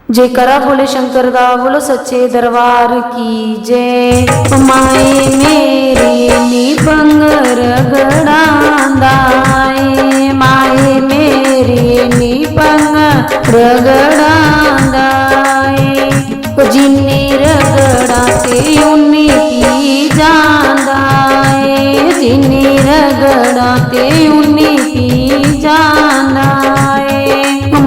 जयकारा बोले शंकर दा, बोलो सच्चे दरबार की जय। माए मेरी नी पंग रगड़ांदाए, माए मेरी नी पंग रगड़ांदाए। जिन्नी रगड़ा ते उन्नी पी जांदाए, जिन्नी रगड़ा ते उन्नी पी जांदाए।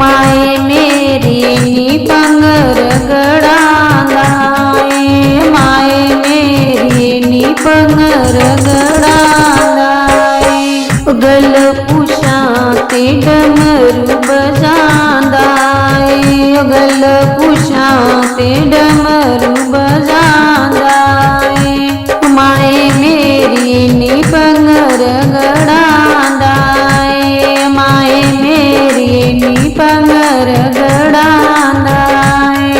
माए मेरी नी पंग रगड़ांदाए, माए मेरी नी पंग रगड़ांदाए। गल पुछा ते डमरू बजांदाए, गल पुछा ते डमरू बजांदाए। माए मेरी नी पंग रगड़ांदाए, माए मेरी नी पंग रगड़ांदाए।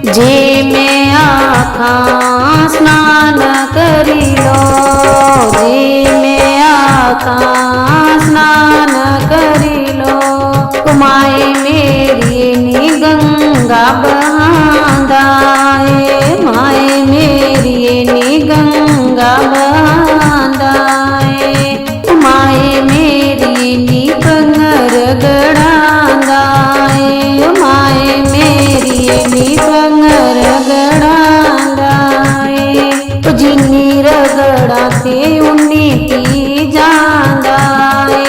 जे मैं आखा स्नान करी लो, जे मैं आखा स्नान करी लो। माए मेरी नी गंगा बहांदाए, माए मेरी नी गंगा बहांदाए। माए मेरी नी पंग रगड़ांदाए, माए मेरी नी पंग रगड़ांदाए। जिन्नी रगड़ा ते उन्नी पी जांदाए,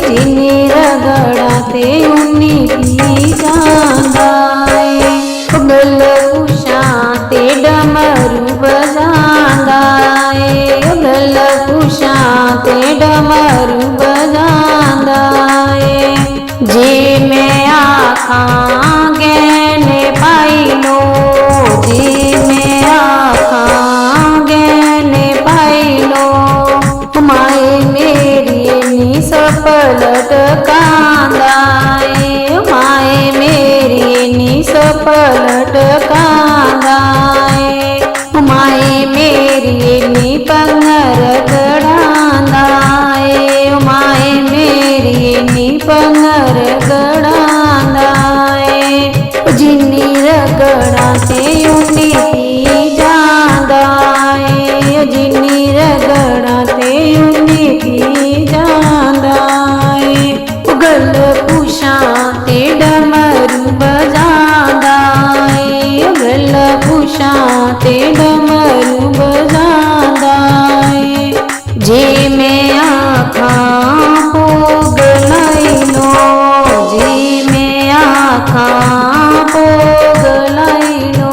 जिन्नी रगड़ा ते उन्नी पी जांदाए। गल पुछा ते डमरू बजांदाए, गल पुछा ते डमरू बजांदाए। जे मैं आखा गहने पाई लो, जे मैं आखा गहने पाई लो। माए मेरी नी सफल टकांदाए, माए मेरी नी सफल टकांदाए। माए मेरी नी पंग रगड़ांदाए, माए मेरी नी पंग रगड़ांदाए। जिन्नी रगड़ा ते उन्नी पी जांदाए, जिन्नी रगड़ा ते उन्नी पी जांदाए। गल पुछा ते डमरू बजांदाए, गल पुछा ते डमरू बजांदाए। जे मैं आखा भोग लाई लो, जे मैं आखा भोग लाई लो।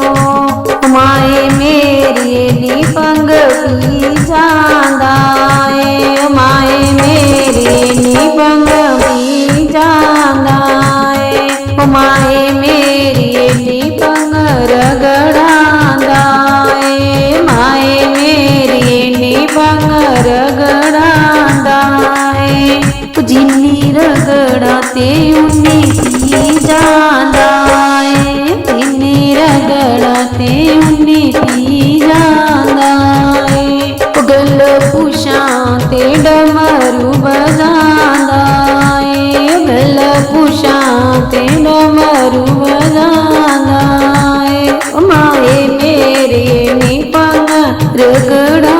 माए मेरी नी पंग पी जांदाए, माए मेरी नी पंग पी जांदाए। माए मेरी नी पंग रगड़ांदाए, माए मेरी नी पंग रगड़ांदाए। जिन्नी रगड़ा ते उन्नी पी जांदाए, जिन्नी रगड़ा ते उन्नी पी जांदाए। गल पुछा ते डमरू बजांदाए, गल पुछा ते डमरू बजांदाए। माए मेरे नी पंग रगड़ा